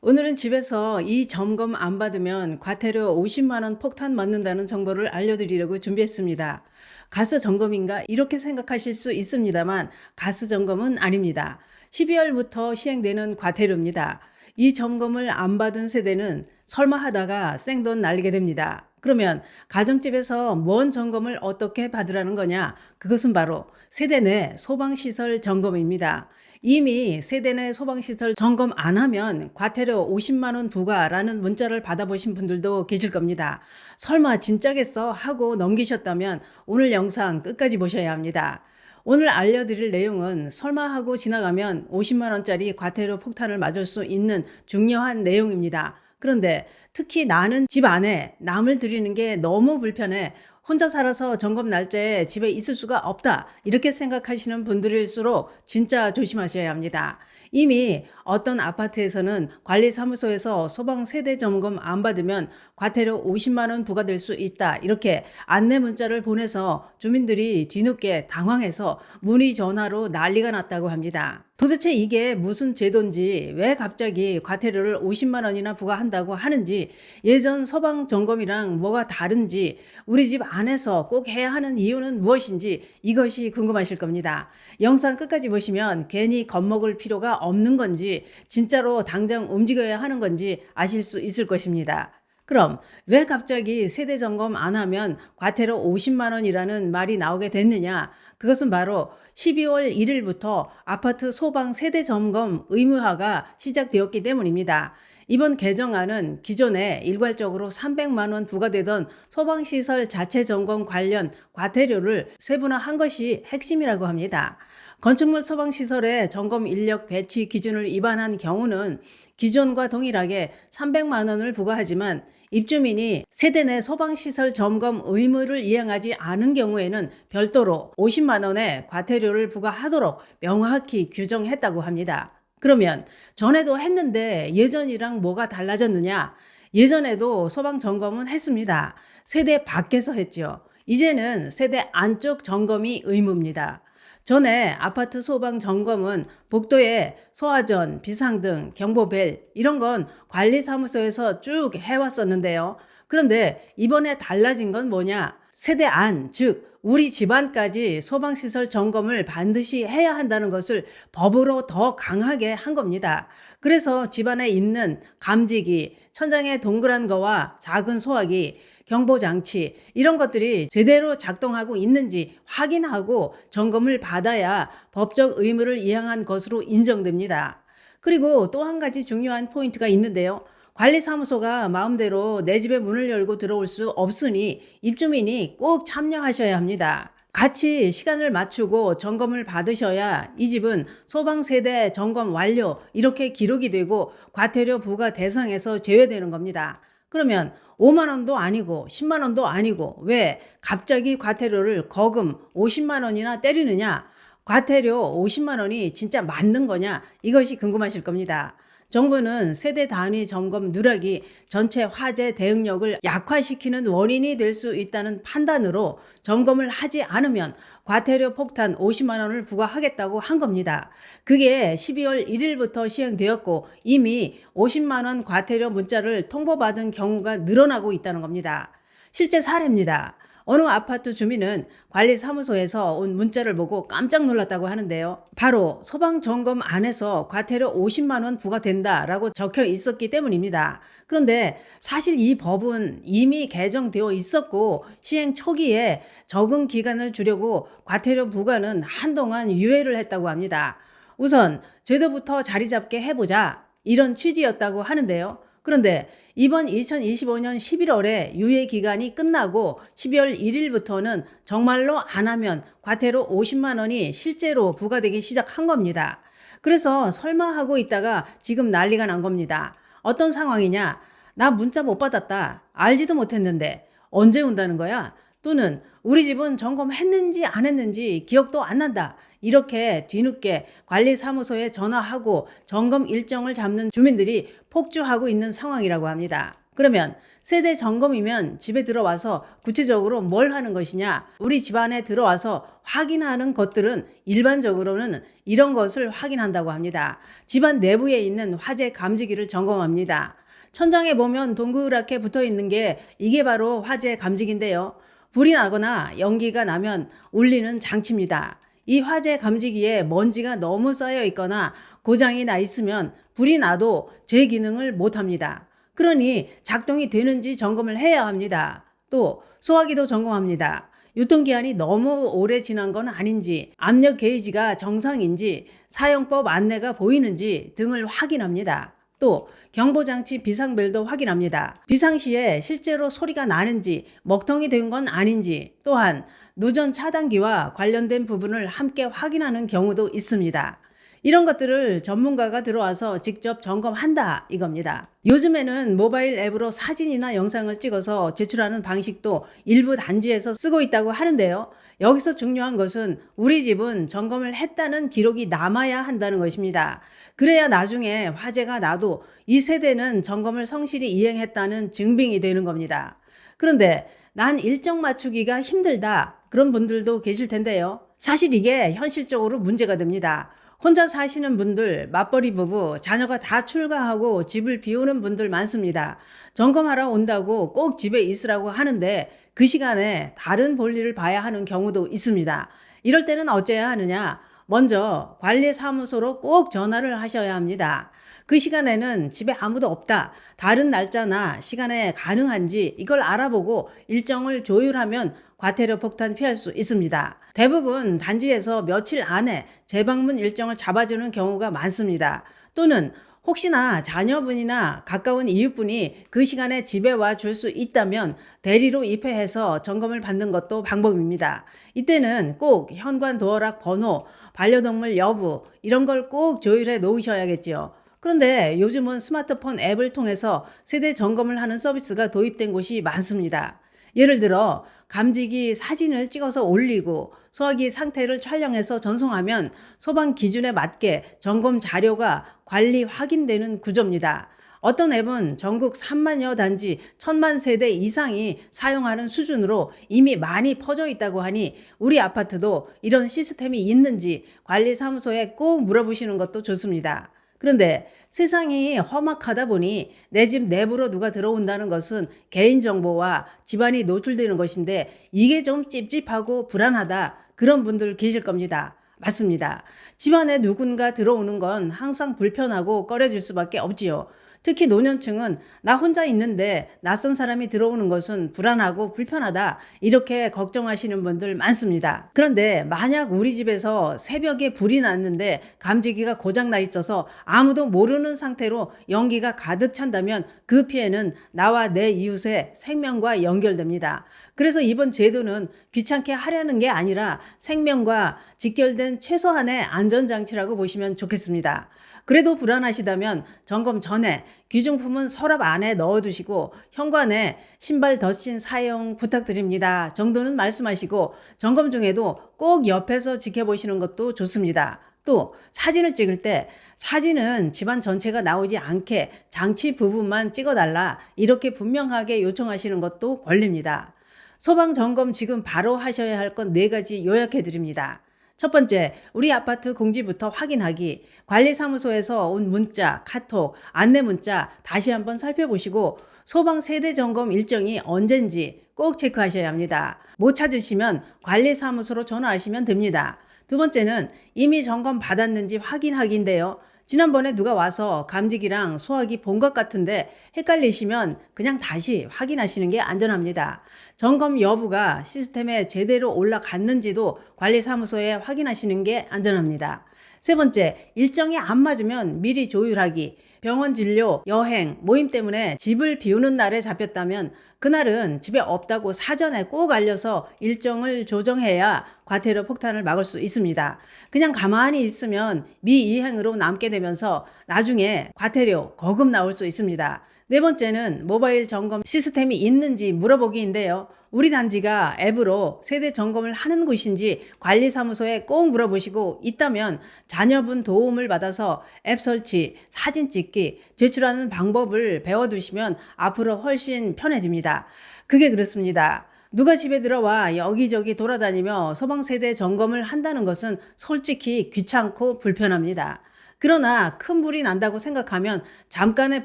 오늘은 집에서 이 점검 안 받으면 과태료 50만 원 폭탄 맞는다는 정보를 알려드리려고 준비했습니다. 가스 점검인가? 이렇게 생각하실 수 있습니다만 가스 점검은 아닙니다. 12월부터 시행되는 과태료입니다. 이 점검을 안 받은 세대는 설마 하다가 생돈 날리게 됩니다. 그러면 가정집에서 뭔 점검을 어떻게 받으라는 거냐? 그것은 바로 세대 내 소방시설 점검입니다. 이미 세대 내 소방시설 점검 안 하면 과태료 50만 원 부과라는 문자를 받아보신 분들도 계실 겁니다. 설마 진짜겠어? 하고 넘기셨다면 오늘 영상 끝까지 보셔야 합니다. 오늘 알려드릴 내용은 설마 하고 지나가면 50만 원짜리 과태료 폭탄을 맞을 수 있는 중요한 내용입니다. 그런데 특히 나는 집 안에 남을 들이는 게 너무 불편해. 혼자 살아서 점검 날짜에 집에 있을 수가 없다. 이렇게 생각하시는 분들일수록 진짜 조심하셔야 합니다. 이미 어떤 아파트에서는 관리사무소에서 소방 세대 점검 안 받으면 과태료 50만 원 부과될 수 있다. 이렇게 안내 문자를 보내서 주민들이 뒤늦게 당황해서 문의 전화로 난리가 났다고 합니다. 도대체 이게 무슨 제도인지, 왜 갑자기 과태료를 50만 원이나 부과한다고 하는지, 예전 소방 점검이랑 뭐가 다른지, 우리 집 안에서 꼭 해야 하는 이유는 무엇인지 이것이 궁금하실 겁니다. 영상 끝까지 보시면 괜히 겁먹을 필요가 없는 건지 진짜로 당장 움직여야 하는 건지 아실 수 있을 것입니다. 그럼 왜 갑자기 세대 점검 안 하면 과태료 50만 원이라는 말이 나오게 됐느냐? 그것은 바로 12월 1일부터 아파트 소방 세대 점검 의무화가 시작되었기 때문입니다. 이번 개정안은 기존에 일괄적으로 300만 원 부과되던 소방시설 자체 점검 관련 과태료를 세분화한 것이 핵심이라고 합니다. 건축물 소방시설의 점검 인력 배치 기준을 위반한 경우는 기존과 동일하게 300만 원을 부과하지만 입주민이 세대 내 소방시설 점검 의무를 이행하지 않은 경우에는 별도로 50만 원의 과태료를 부과하도록 명확히 규정했다고 합니다. 그러면 전에도 했는데 예전이랑 뭐가 달라졌느냐? 예전에도 소방 점검은 했습니다. 세대 밖에서 했죠. 이제는 세대 안쪽 점검이 의무입니다. 전에 아파트 소방 점검은 복도에 소화전, 비상등, 경보벨 이런 건 관리사무소에서 쭉 해왔었는데요. 그런데 이번에 달라진 건 뭐냐? 세대 안, 즉 우리 집안까지 소방시설 점검을 반드시 해야 한다는 것을 법으로 더 강하게 한 겁니다. 그래서 집안에 있는 감지기, 천장에 동그란 거와 작은 소화기, 경보장치 이런 것들이 제대로 작동하고 있는지 확인하고 점검을 받아야 법적 의무를 이행한 것으로 인정됩니다. 그리고 또 한 가지 중요한 포인트가 있는데요. 관리사무소가 마음대로 내 집에 문을 열고 들어올 수 없으니 입주민이 꼭 참여하셔야 합니다. 같이 시간을 맞추고 점검을 받으셔야 이 집은 소방세대 점검 완료 이렇게 기록이 되고 과태료 부과 대상에서 제외되는 겁니다. 그러면 5만 원도 아니고 10만 원도 아니고 왜 갑자기 과태료를 거금 50만 원이나 때리느냐? 과태료 50만 원이 진짜 맞는 거냐? 이것이 궁금하실 겁니다. 정부는 세대 단위 점검 누락이 전체 화재 대응력을 약화시키는 원인이 될 수 있다는 판단으로 점검을 하지 않으면 과태료 폭탄 50만 원을 부과하겠다고 한 겁니다. 그게 12월 1일부터 시행되었고 이미 50만 원 과태료 문자를 통보받은 경우가 늘어나고 있다는 겁니다. 실제 사례입니다. 어느 아파트 주민은 관리사무소에서 온 문자를 보고 깜짝 놀랐다고 하는데요. 바로 소방점검 안에서 과태료 50만 원 부과된다라고 적혀 있었기 때문입니다. 그런데 사실 이 법은 이미 개정되어 있었고 시행 초기에 적응 기간을 주려고 과태료 부과는 한동안 유예를 했다고 합니다. 우선 제도부터 자리 잡게 해보자 이런 취지였다고 하는데요. 그런데 이번 2025년 11월에 유예 기간이 끝나고 12월 1일부터는 정말로 안 하면 과태료 50만 원이 실제로 부과되기 시작한 겁니다. 그래서 설마 하고 있다가 지금 난리가 난 겁니다. 어떤 상황이냐? 나 문자 못 받았다. 알지도 못했는데 언제 온다는 거야? 또는 우리 집은 점검했는지 안 했는지 기억도 안 난다. 이렇게 뒤늦게 관리사무소에 전화하고 점검 일정을 잡는 주민들이 폭주하고 있는 상황이라고 합니다. 그러면 세대 점검이면 집에 들어와서 구체적으로 뭘 하는 것이냐? 우리 집안에 들어와서 확인하는 것들은 일반적으로는 이런 것을 확인한다고 합니다. 집안 내부에 있는 화재 감지기를 점검합니다. 천장에 보면 동그랗게 붙어 있는 게 이게 바로 화재 감지기인데요. 불이 나거나 연기가 나면 울리는 장치입니다. 이 화재 감지기에 먼지가 너무 쌓여 있거나 고장이 나 있으면 불이 나도 제 기능을 못 합니다. 그러니 작동이 되는지 점검을 해야 합니다. 또 소화기도 점검합니다. 유통기한이 너무 오래 지난 건 아닌지, 압력 게이지가 정상인지, 사용법 안내가 보이는지 등을 확인합니다. 또 경보장치 비상벨도 확인합니다. 비상시에 실제로 소리가 나는지, 먹통이 된 건 아닌지, 또한 누전 차단기와 관련된 부분을 함께 확인하는 경우도 있습니다. 이런 것들을 전문가가 들어와서 직접 점검한다 이겁니다. 요즘에는 모바일 앱으로 사진이나 영상을 찍어서 제출하는 방식도 일부 단지에서 쓰고 있다고 하는데요. 여기서 중요한 것은 우리 집은 점검을 했다는 기록이 남아야 한다는 것입니다. 그래야 나중에 화재가 나도 이 세대는 점검을 성실히 이행했다는 증빙이 되는 겁니다. 그런데 난 일정 맞추기가 힘들다 그런 분들도 계실 텐데요. 사실 이게 현실적으로 문제가 됩니다. 혼자 사시는 분들, 맞벌이 부부, 자녀가 다 출가하고 집을 비우는 분들 많습니다. 점검하러 온다고 꼭 집에 있으라고 하는데 그 시간에 다른 볼일을 봐야 하는 경우도 있습니다. 이럴 때는 어째야 하느냐? 먼저 관리사무소로 꼭 전화를 하셔야 합니다. 그 시간에는 집에 아무도 없다. 다른 날짜나 시간에 가능한지 이걸 알아보고 일정을 조율하면 과태료 폭탄 피할 수 있습니다. 대부분 단지에서 며칠 안에 재방문 일정을 잡아주는 경우가 많습니다. 또는 혹시나 자녀분이나 가까운 이웃분이 그 시간에 집에 와 줄 수 있다면 대리로 입회해서 점검을 받는 것도 방법입니다. 이때는 꼭 현관 도어락 번호, 반려동물 여부 이런 걸 꼭 조율해 놓으셔야겠지요. 그런데 요즘은 스마트폰 앱을 통해서 세대 점검을 하는 서비스가 도입된 곳이 많습니다. 예를 들어 감지기 사진을 찍어서 올리고 소화기 상태를 촬영해서 전송하면 소방 기준에 맞게 점검 자료가 관리 확인되는 구조입니다. 어떤 앱은 전국 3만여 단지 1,000만 세대 이상이 사용하는 수준으로 이미 많이 퍼져 있다고 하니 우리 아파트도 이런 시스템이 있는지 관리사무소에 꼭 물어보시는 것도 좋습니다. 그런데 세상이 험악하다 보니 내 집 내부로 누가 들어온다는 것은 개인정보와 집안이 노출되는 것인데 이게 좀 찝찝하고 불안하다 그런 분들 계실 겁니다. 맞습니다. 집안에 누군가 들어오는 건 항상 불편하고 꺼려질 수밖에 없지요. 특히 노년층은 나 혼자 있는데 낯선 사람이 들어오는 것은 불안하고 불편하다 이렇게 걱정하시는 분들 많습니다. 그런데 만약 우리 집에서 새벽에 불이 났는데 감지기가 고장나 있어서 아무도 모르는 상태로 연기가 가득 찬다면 그 피해는 나와 내 이웃의 생명과 연결됩니다. 그래서 이번 제도는 귀찮게 하려는 게 아니라 생명과 직결된 최소한의 안전장치라고 보시면 좋겠습니다. 그래도 불안하시다면 점검 전에 귀중품은 서랍 안에 넣어두시고 현관에 신발 덧신 사용 부탁드립니다 정도는 말씀하시고 점검 중에도 꼭 옆에서 지켜보시는 것도 좋습니다. 또 사진을 찍을 때 사진은 집안 전체가 나오지 않게 장치 부분만 찍어달라 이렇게 분명하게 요청하시는 것도 권리입니다. 소방점검 지금 바로 하셔야 할 건 4가지 요약해 드립니다. 첫 번째, 우리 아파트 공지부터 확인하기, 관리사무소에서 온 문자, 카톡, 안내 문자 다시 한번 살펴보시고 소방 세대 점검 일정이 언젠지 꼭 체크하셔야 합니다. 못 찾으시면 관리사무소로 전화하시면 됩니다. 두 번째는 이미 점검 받았는지 확인하기인데요. 지난번에 누가 와서 감지기랑 소화기 본 것 같은데 헷갈리시면 그냥 다시 확인하시는 게 안전합니다. 점검 여부가 시스템에 제대로 올라갔는지도 관리사무소에 확인하시는 게 안전합니다. 세 번째, 일정이 안 맞으면 미리 조율하기. 병원 진료, 여행, 모임 때문에 집을 비우는 날에 잡혔다면 그날은 집에 없다고 사전에 꼭 알려서 일정을 조정해야 과태료 폭탄을 막을 수 있습니다. 그냥 가만히 있으면 미이행으로 남게 되면서 나중에 과태료 거금 나올 수 있습니다. 네 번째는 모바일 점검 시스템이 있는지 물어보기인데요. 우리 단지가 앱으로 세대 점검을 하는 곳인지 관리사무소에 꼭 물어보시고, 있다면 자녀분 도움을 받아서 앱 설치, 사진 찍기, 제출하는 방법을 배워두시면 앞으로 훨씬 편해집니다. 그게 그렇습니다. 누가 집에 들어와 여기저기 돌아다니며 소방세대 점검을 한다는 것은 솔직히 귀찮고 불편합니다. 그러나 큰 불이 난다고 생각하면 잠깐의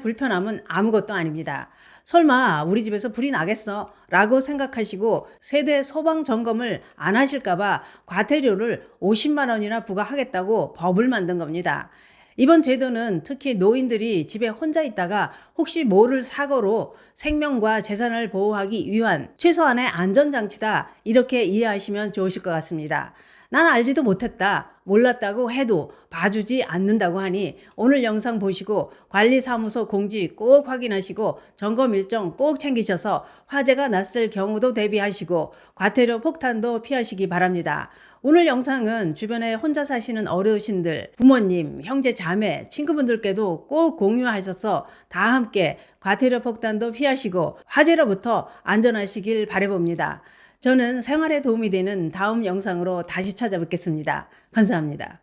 불편함은 아무것도 아닙니다. 설마 우리 집에서 불이 나겠어? 라고 생각하시고 세대 소방 점검을 안 하실까봐 과태료를 50만 원이나 부과하겠다고 법을 만든 겁니다. 이번 제도는 특히 노인들이 집에 혼자 있다가 혹시 모를 사고로 생명과 재산을 보호하기 위한 최소한의 안전장치다, 이렇게 이해하시면 좋으실 것 같습니다. 난 알지도 못했다, 몰랐다고 해도 봐주지 않는다고 하니 오늘 영상 보시고 관리사무소 공지 꼭 확인하시고 점검 일정 꼭 챙기셔서 화재가 났을 경우도 대비하시고 과태료 폭탄도 피하시기 바랍니다. 오늘 영상은 주변에 혼자 사시는 어르신들, 부모님, 형제, 자매, 친구분들께도 꼭 공유하셔서 다 함께 과태료 폭탄도 피하시고 화재로부터 안전하시길 바라봅니다. 저는 생활에 도움이 되는 다음 영상으로 다시 찾아뵙겠습니다. 감사합니다.